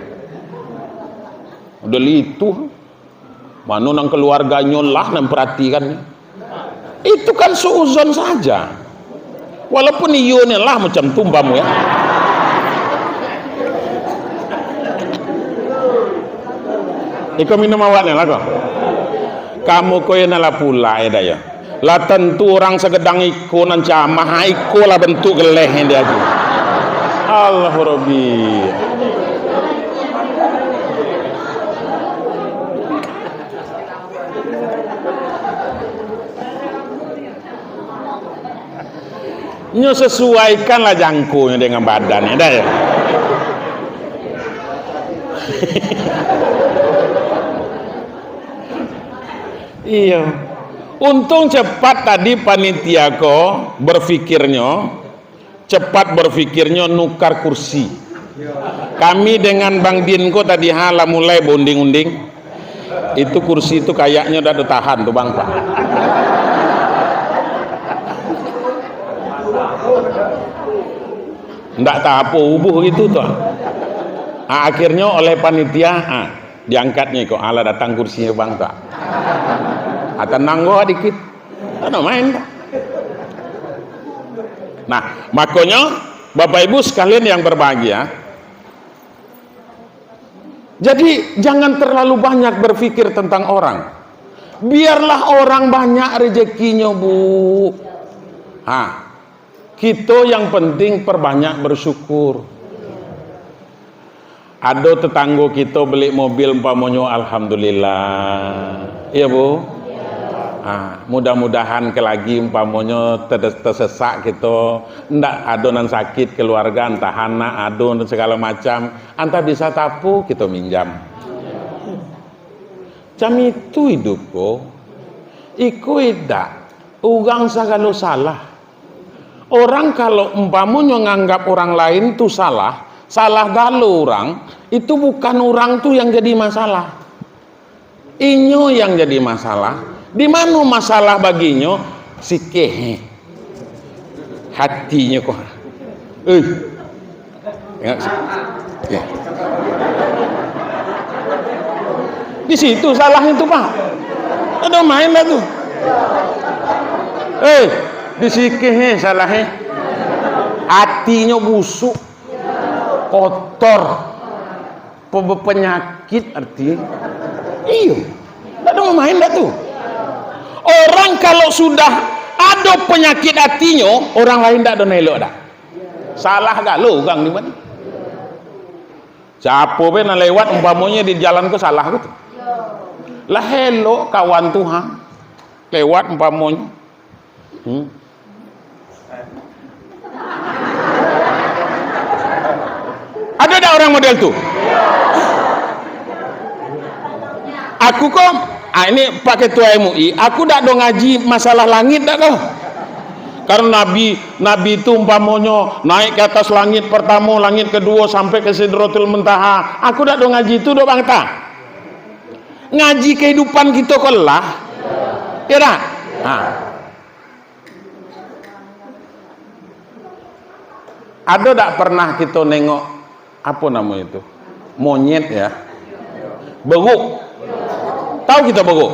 Udah itu. Mana nang keluarganya lah yang perhatikan. Itu kan seuzon saja. Walaupun iyo ni lah macam tumbamu ya. Iko minum awaknya lah kok. Kamu kowe nala pula ya daya. Lah tentu orang segedang iko nan camah iko lah bentuk gelehnya dia aja. Allah Rabbi. Nyo sesuaikanlah jangkunya dengan badannya dah ya. Iya. Untung cepat tadi panitia ko cepat berpikirnya nukar kursi. Kami dengan Bang Dinko tadi hala mulai bonding-unding. Itu kursi itu kayaknya udah tahan tuh Bang Pak. Ndak tahu ubuh itu tuh. Akhirnya oleh panitia diangkatnya kok ala datang kursinya Bang Pak. Tenang gua dikit. Ada main. Nah, makanya Bapak Ibu sekalian yang berbahagia. Jadi jangan terlalu banyak berpikir tentang orang. Biarlah orang banyak rezekinya, Bu. Kita yang penting perbanyak bersyukur. Ada tetangga kita beli mobil umpamanya alhamdulillah. Iya, Bu. Mudah-mudahan ke lagi umpamanya tersesak kita ndak adonan sakit keluarga entah anak adon dan segala macam anta bisa tapu kita minjam jam itu hidupku iku idak ugang segala salah orang kalau umpamanya nganggap orang lain tuh salah galau orang itu bukan orang tuh yang jadi masalah inyo yang jadi masalah. Di mana masalah baginya sikeh hatinya kok ya. Di situ salahnya tuh Pak ada main lah tuh di sikeh salahnya hatinya busuk kotor penyakit artinya iya ada main lah tuh. Orang kalau sudah ada penyakit hatinya, orang lain tak ada nelok dah. Salah gak lo gang di mana? Siapa pun nak lewat umpamanya di jalan ke salah gitu. Lah hello kawan Tuhan lewat umpamanya. Ada tak orang model tuh? Aku kok ini Pak Ketua MUI, aku tak do ngaji masalah langit tak kau? Karena Nabi itu umpamanya naik ke atas langit pertama, langit kedua sampai ke Sidratul Muntaha. Aku tak do ngaji itu do Bang ta. Ngaji kehidupan kita kelah. Ya tak? Ada tak pernah kita nengok apa namanya itu? Monyet ya. Beruk. Tahu kita beruk?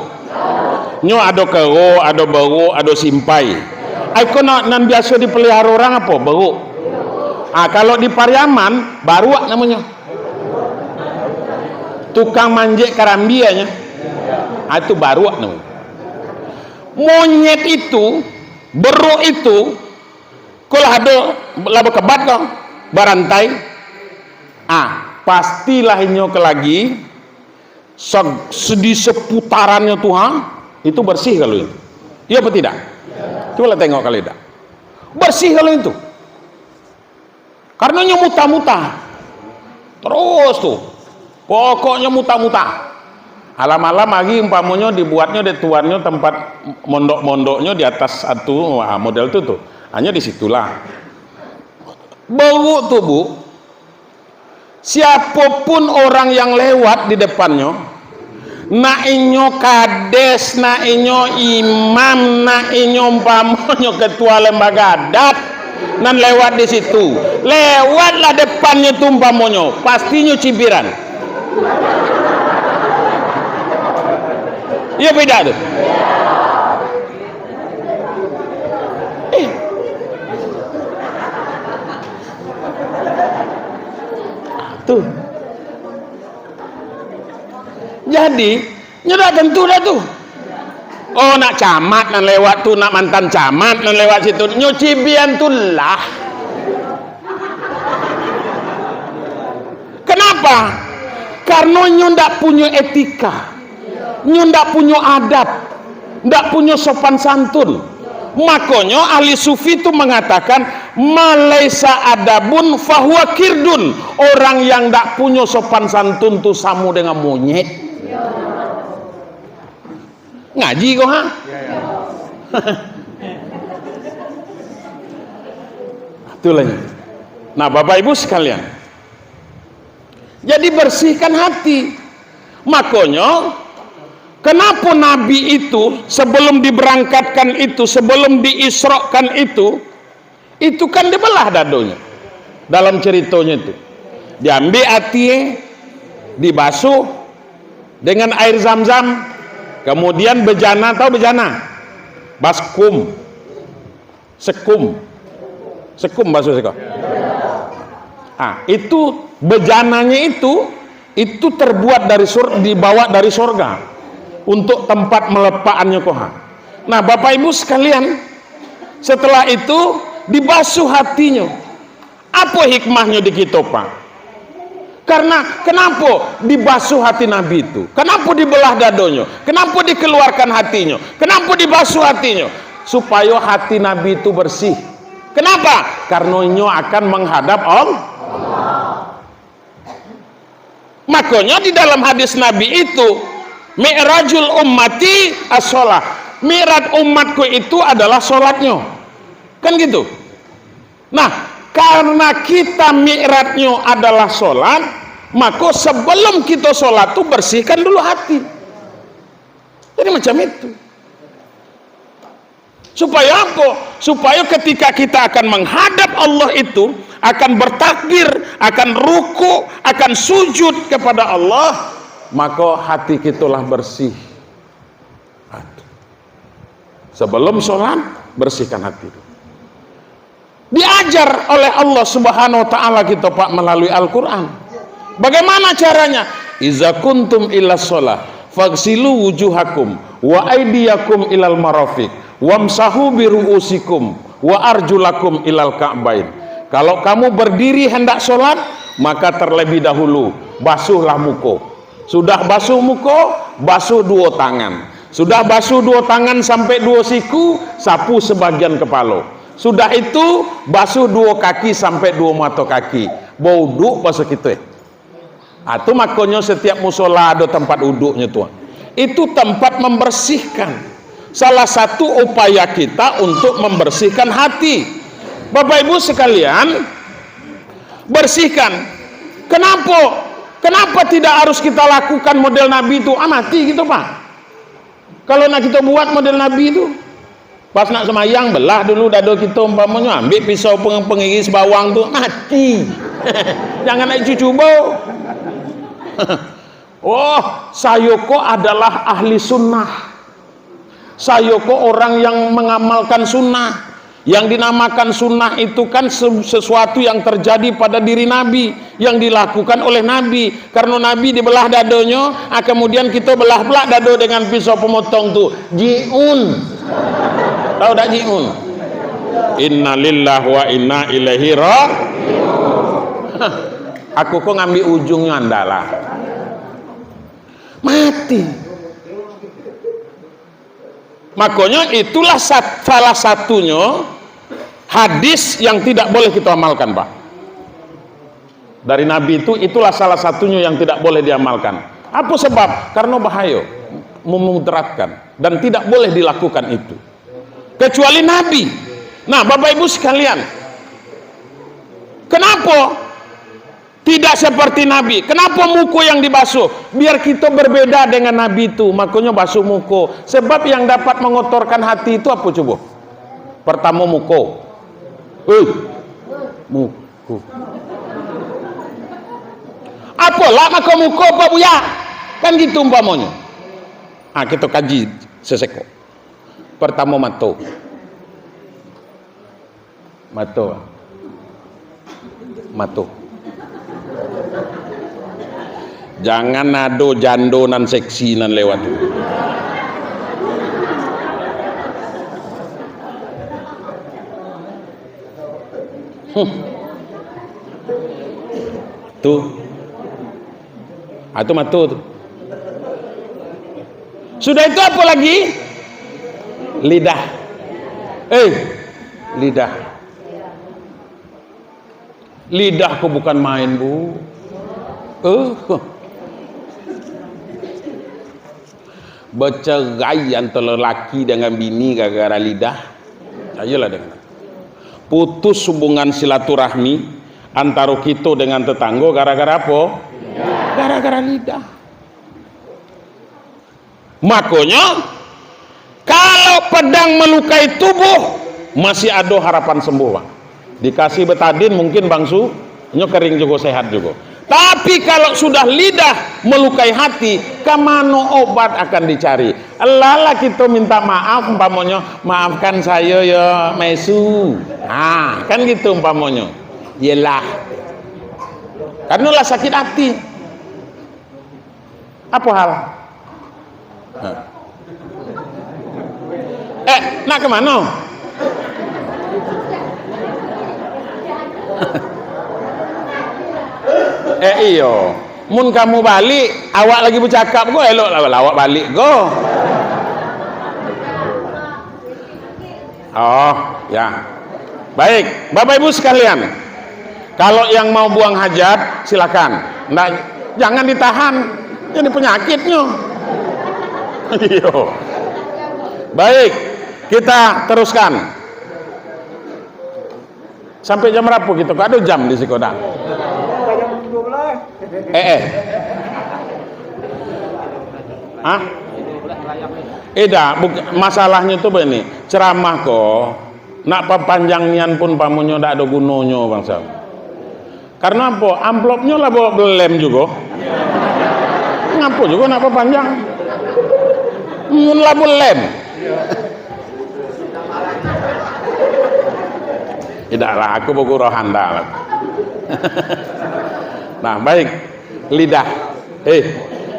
Nyo ada kero, ada beruk, ada simpai. Aku nan biasa dipelihara orang apa? Beruk. Kalau di Pariaman, baruak namanya. Tukang manjek karambianya. Itu baruak namanya. Monyet itu, beruk itu, Kalau ada laba kebat kau barantai, pastilah inyo ke lagi di seputarannya Tuhan itu bersih kalau itu. Iya apa tidak? Coba tengok kalau tidak. Bersih kalau itu. Karena nyo muta-muta. Terus tuh. Pokoknya muta-muta. Alam-alam lagi umpamanya dibuatnya di tuannya tempat mondok-mondoknya di atas satu model itu tuh. Hanya disitulah. Bau tuh Bu. Siapapun orang yang lewat di depannya, na inyo kades, na inyo imam, na inyo umpamanya ketua lembaga adat, nan lewat di situ, lewatlah depannya tuh umpamanya, pastinya cibiran. Iya beda tuh. Tuh. Jadi, nyudah tentu dah tuh. Oh, nak camat nan lewat tuh, nak mantan camat nan lewat situ, nyuci bian tuh lah. Kenapa? Karena nyu ndak punya etika, nyu ndak punya adab, ndak punya sopan santun. Makanya ahli sufi itu mengatakan malaisa adabun fahuwa kirdun. Orang yang tidak punya sopan santun itu sama dengan monyet. Ngaji kok ha? Itulah. Nah Bapak Ibu sekalian, jadi bersihkan hati. Makanya kenapa Nabi itu sebelum diberangkatkan itu, sebelum diisrokan itu kan dibelah dadonya. Dalam ceritanya itu, diambil hati, dibasuh dengan air zam-zam, kemudian bejana, tahu bejana? Baskum, sekum basuh sekom. Itu bejananya itu terbuat dari dibawa dari surga untuk tempat melepakannya koha. Nah Bapak Ibu sekalian, setelah itu dibasuh hatinya. Apa hikmahnya di kita Pak? Karena kenapa dibasuh hati Nabi itu? Kenapa dibelah dadonya? Kenapa dikeluarkan hatinya? Kenapa dibasuh hatinya? Supaya hati Nabi itu bersih. Kenapa? Karena nyo akan menghadap Allah. Makanya di dalam hadis Nabi itu, mi'rajul ummati as-sholah, mi'raj umatku itu adalah sholatnya, kan gitu. Nah karena kita mi'rajnya adalah sholat, maka sebelum kita sholat tuh bersihkan dulu hati. Jadi macam itu. Supaya apa? Supaya ketika kita akan menghadap Allah itu, akan bertakbir, akan ruku, akan sujud kepada Allah, maka hati kitalah bersih. Sebelum sholat bersihkan hati. Diajar oleh Allah Subhanahu wa taala kita Pak melalui Al-Qur'an. Bagaimana caranya? Iza kuntum ila sholah faghsilu wujuhakum wa aydiyakum ilal marafiq wamsahu biruusikum wa arjulakum ilal ka'bain. Kalau kamu berdiri hendak sholat, maka terlebih dahulu basuhlah muka. Sudah basuh muka, basuh dua tangan. Sudah basuh dua tangan sampai dua siku, sapu sebagian kepala. Sudah itu basuh dua kaki sampai dua mata kaki. Bauduk basuh kita. Itu makanya setiap musola ada tempat uduknya tuan. Itu tempat membersihkan. Salah satu upaya kita untuk membersihkan hati. Bapak Ibu sekalian, bersihkan. Kenapa tidak harus kita lakukan model Nabi itu? Mati gitu Pak. Kalau nak kita buat model Nabi itu, pas nak semayang belah dulu dado kita, umpamanya ambil pisau pengiris bawang tuh, mati. Jangan naik cucu bau. Oh, Sayoko adalah ahli sunnah. Sayoko orang yang mengamalkan sunnah. Yang dinamakan sunnah itu kan sesuatu yang terjadi pada diri Nabi, yang dilakukan oleh Nabi. Karena Nabi dibelah dadonya, kemudian kita belah-belah dado dengan pisau pemotong tuh, jiun. Tahu tak jiun? Inna lillahi wa inna ilaihi Aku kok ngambil ujungnya andalah. Mati. Makanya itulah salah satunya hadis yang tidak boleh kita amalkan, Pak. Dari Nabi itulah salah satunya yang tidak boleh diamalkan. Apa sebab? Karena bahaya, memudaratkan, dan tidak boleh dilakukan itu. Kecuali Nabi. Nah, Bapak Ibu sekalian, kenapa tidak seperti Nabi? Kenapa muko yang dibasuh? Biar kita berbeda dengan Nabi itu. Makanya basuh muko. Sebab yang dapat mengotorkan hati itu apa coba? Pertama muko. Muko. Apalah maka muko Pak Buya? Kan gitu umpamanya. Kita kaji seseko. Pertama mato. Jangan nado jando nan seksi nan lewat. Tuh. Itu matu tuh. Sudah itu apa lagi? Lidah. Lidah. Lidahku bukan main, Bu. Bercerai antara lelaki dengan bini gara-gara lidah. Ayolah dengan. Putus hubungan silaturahmi antara kita dengan tetangga gara-gara apa? Gara-gara lidah. Makanya kalau pedang melukai tubuh masih ada harapan sembuh, Pak. Dikasih betadin mungkin bangsu kering juga, sehat juga. Tapi kalau sudah lidah melukai hati, kemana obat akan dicari? Lala kita minta maaf umpamanya, maafkan saya ya mesu. Kan gitu umpamanya. Yelah. Karena lah sakit hati. Apa hal? Nak kemana? Iyo, mun kamu balik, awak lagi bercakap go, elok lah awak balik go. Oh, ya. Baik, Bapak Ibu sekalian. Kalau yang mau buang hajat, silakan. Nggak, jangan ditahan. Ini penyakitnya. Iyo. Baik, kita teruskan. Sampai jam berapa gitu? Ada jam di Sikoda. Masalahnya tuh begini, ceramah kok nak panjangnian pun pamunyo ndak ada gunanya bangsa. Karena apa? Amplopnya lah bawa belem juga. Ngapa juga nak panjang? Mun lah belem. Tidaklah, aku bergurau handal. Nah, baik. Lidah.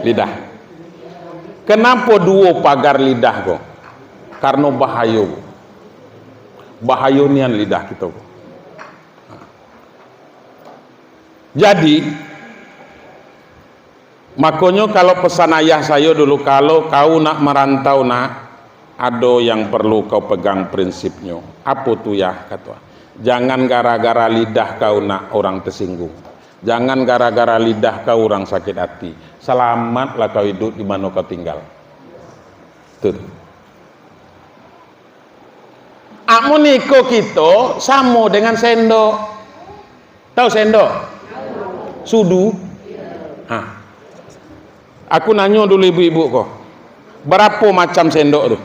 Lidah. Kenapa dua pagar lidah kok? Karena bahaya. Bahaya nian lidah kita. Jadi, makanya kalau pesan ayah saya dulu, kalau kau nak merantau ada yang perlu kau pegang prinsipnya. Apa tuh ya kata? Jangan gara-gara lidah kau nak orang tersinggung. Jangan gara-gara lidah kau orang sakit hati. Selamatlah kau hidup di mana kau tinggal. Tuh. Amuniko kita sama dengan sendok. Tahu sendok? Sudu. Aku nanya dulu ibu-ibu kok. Berapa macam sendok tuh?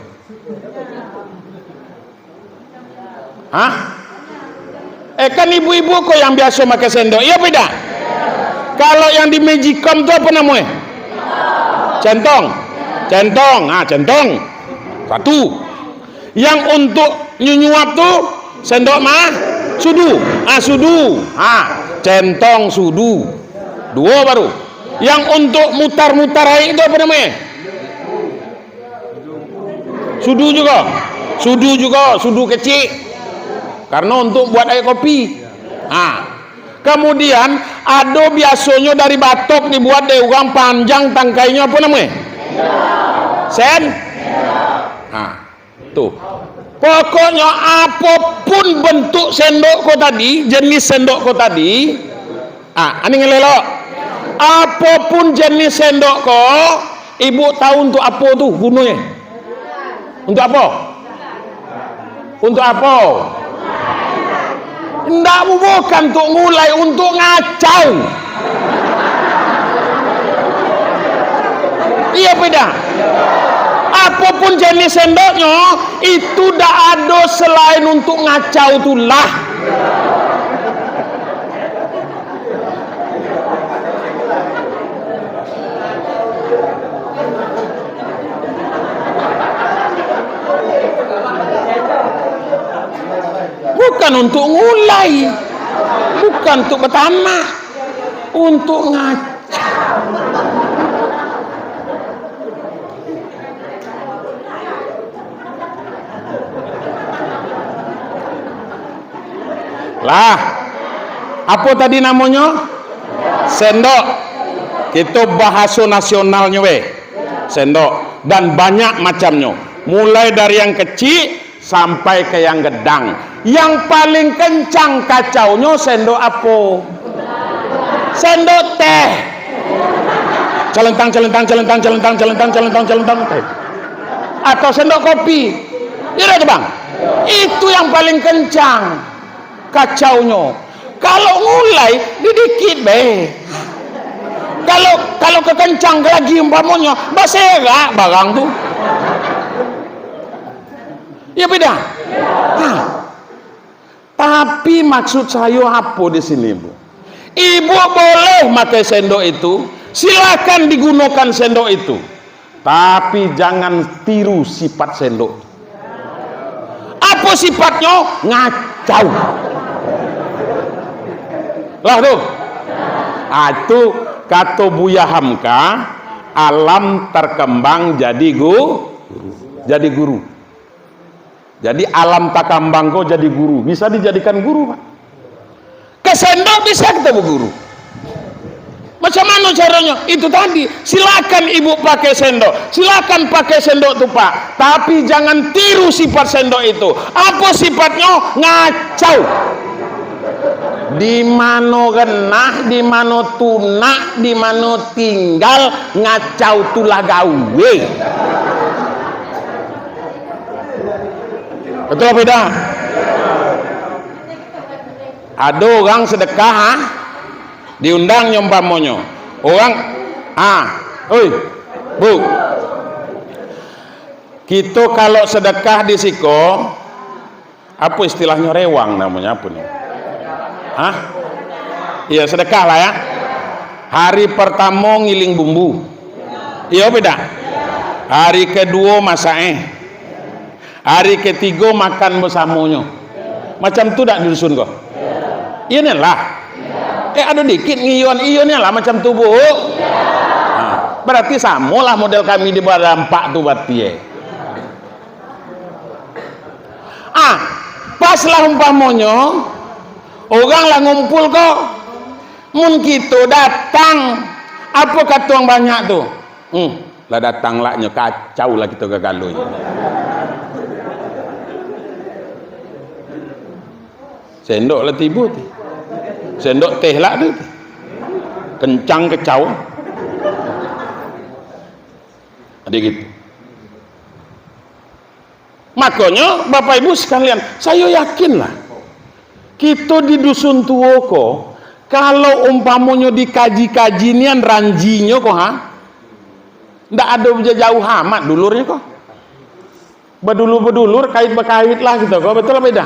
Kan ibu-ibu kok yang biasa pakai sendok. Iya beda. Kalau yang di Magicom itu apa namanya? Centong. Centong. Centong. Satu. Yang untuk nyuap tuh sendok sudu. Sudu. Centong sudu. Dua baru. Yang untuk mutar-mutar air itu apa namanya? Sudu juga. Sudu kecil. karena untuk buat air kopi. Kemudian ada biasanya dari batok dibuat dari orang panjang, tangkainya apa namanya? Tuh. Pokoknya apapun bentuk sendok kau tadi, jenis sendok kau tadi, ini ngelelok. Apapun jenis sendok kau, ibu tahu untuk apa tuh gunanya? Untuk apa? Untuk apa? Enggak, bukan untuk ngulai, untuk ngacau. Iya beda. Apapun jenis sendoknya itu tidak ada selain untuk ngacau itulah. Bukan untuk ngulai, bukan untuk bertanah, untuk ngacau. Lah, apa tadi namanya? Sendok. Itu bahasa nasionalnya sendok, dan banyak macamnya. Mulai dari yang kecil sampai ke yang gedang. Yang paling kencang kacaunya sendok apa? Sendok teh. Celentang teh. Atau sendok kopi. Iya Bang. Itu yang paling kencang kacaunya. Kalau ngulai didikit kalau kekencang lagi umpamanya basera barang tuh. Ya beda. Tapi maksud saya apa di sini, Bu? Ibu boleh pakai sendok itu, silakan digunakan sendok itu. Tapi jangan tiru sifat sendok. Apa sifatnya? Ngacau. Lah tuh. Itu kata Buya Hamka, alam terkembang jadi guru. Jadi alam tak kambang kau jadi guru, bisa dijadikan guru, Pak. Ke sendok bisa ketemu guru. Macam mana caranya? Itu tadi, silakan ibu pakai sendok, silakan pakai sendok tuh Pak. Tapi jangan tiru sifat sendok itu. Apa sifatnya? Ngacau. Di mana genah, di mana tunak, di mana tinggal, ngacau tulah gawe. Betul beda. Ada orang sedekah, diundang nyompamonyo. Orang, oi, Bu. Kita kalau sedekah di siko, apa istilahnya rewang namanya apa nih? Iya sedekah lah ya. Hari pertama ngiling bumbu. Iya beda. Hari kedua masak hari ketiga makan bersamanya. Macam tu tak di dusun kok? Iya nih lah. Ada dikit ngiyon lah macam tu Bu. Berarti sama lah model kami di bawah dampak tu berarti pas lah umpamanya orang lah ngumpul kok. Mun kita datang, apa kata orang banyak tu? Lah datang lah kacau lah kita gagal. Sendok lah tibu tu. Sendok teh lah tu. Kencang kacau. Ada gitu. Makanya Bapak Ibu sekalian, saya yakinlah kita di dusun tua kok, kalau umpamanya dikaji-kaji nian ranjinya kok ndak ada jauh amat dulurnya kok. Bedulur kait-bekait lah gitu kok, betul beda.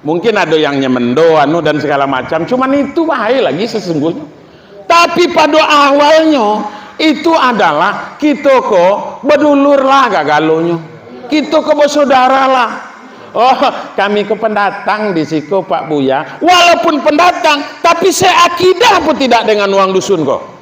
Mungkin ada yang nyemendo dan segala macam, cuman itu bahaya lagi sesungguhnya. Tapi pada awalnya itu adalah kita kok bedulur lah gagalonya, kita kok bersaudara lah. Kami ke pendatang di situ Pak Buya, walaupun pendatang tapi seakidah pun tidak dengan uang dusun kok.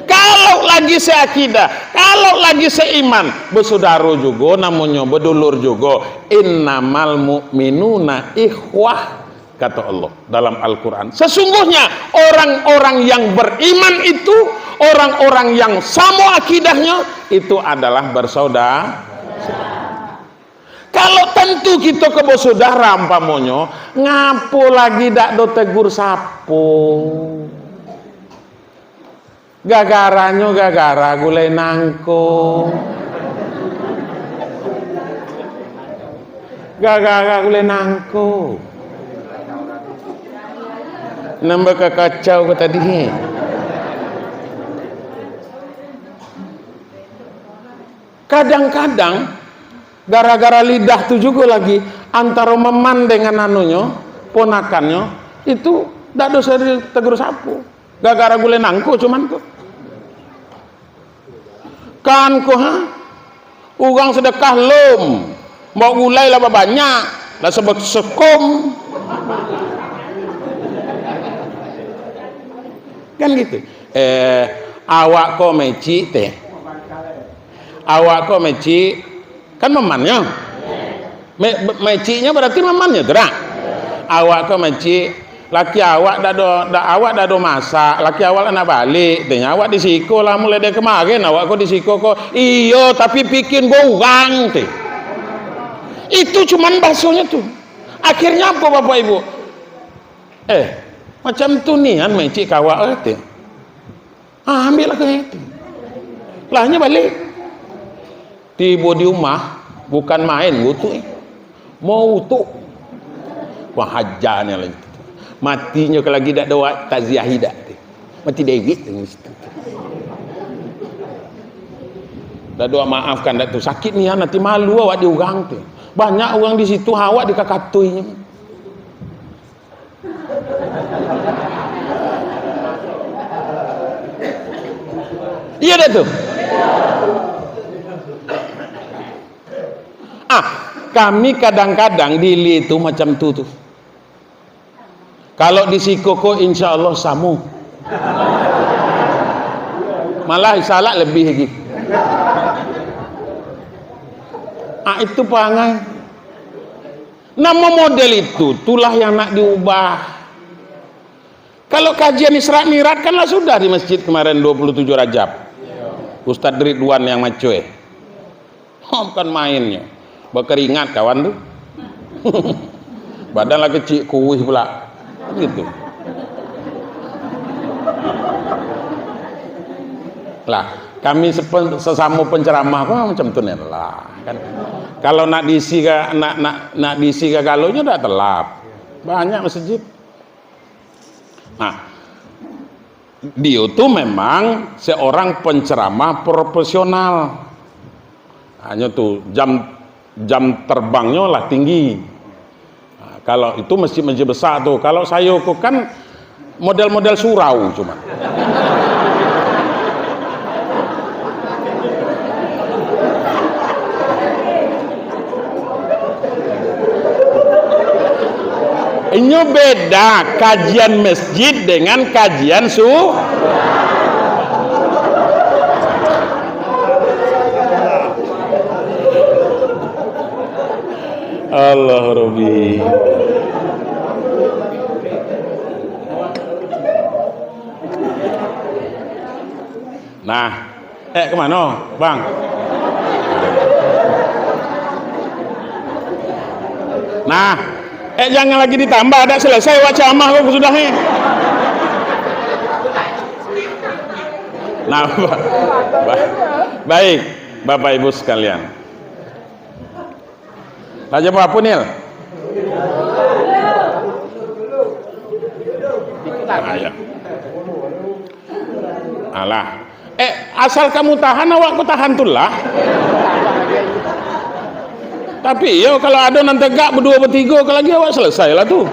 Kalau Kalau lagi seakidah, kalau lagi seiman, bersaudara juga namanya, berdulur juga. Innamal mu'minuna ikhwah, kata Allah dalam Al-Quran. Sesungguhnya orang-orang yang beriman itu, orang-orang yang sama akidahnya, itu adalah bersaudara. Kalau tentu kita ke bersaudara ampamonyo, ngapo lagi dak do tegur sapo? Gagaranyo gagara gulai nangko. Gagara gulai nangko. Nambah kekacau ke tadi. Kadang-kadang gara-gara lidah tuh juga lagi antara meman dengan anunya, ponakannya, itu dak dosa tegur sapu. Gara-gara gule nangko cuman kok. Kan kok ugang sedekah lom. Mau gulai lah banyak, lah sebab sekom. Kan gitu. Awak kok meci teh. Awak kok meci kan memannya. Mecinya berarti memannya gerak. Awak kok meci, laki awak dah do masak, laki awak nak balik, tanya awak di siko lah mulai dari kemarin, awak kok di siko kok. Iyo, tapi bikin bawang teh. Itu cuman baksonya tuh. Akhirnya apa Bapak Ibu? Macam tu nih kan meci kawak teh. Ambil lah ke itu. Lahnya balik. Tiba di rumah bukan main gutu. Mau utuk. Wah hajarnya lagi. Matinya kalau lagi dak doa takziah dak. Mati David mesti. Dak doa maafkan dak tu sakit nih nanti malu awak diugang tu. Banyak orang di situ awak dikakatuinya. Iya dah tu. Kami kadang-kadang dili itu macam tu. Kalau di sikoko insya Allah samu. Malah salah lebih lagi. Itu pangai. Nama model itu, itulah yang nak diubah. Kalau kajian Isra Mi'raj kan lah sudah di masjid kemarin 27 Rajab. Ustadz Ridwan yang macoy. Bukan mainnya. Berkeringat kawan tuh. Badan lah kecil kuih pula. Gitu. Lah, kami sesama penceramah kok macam tu lah kan. Kalau nak diisi nak diisi galonya dah telap. Banyak masjid. Nah, dia tuh memang seorang penceramah profesional. Hanya tuh jam terbangnya lah tinggi. Nah, kalau itu masjid besar tuh. Kalau saya kan model-model surau cuma. Ini beda kajian masjid dengan kajian Allah Rabbi. Nah, kemana Bang? Nah, jangan lagi ditambah, ada selesai wacamah kok sudah nih. Nah, baik Bapak Ibu sekalian. Raja apa Nil? Ayo. Alah. Asal kamu tahan, awak ku tahan tulah. Tapi yo kalau ada nanti gak berdua bertiga, kalau lagi awak selesai lah tuh.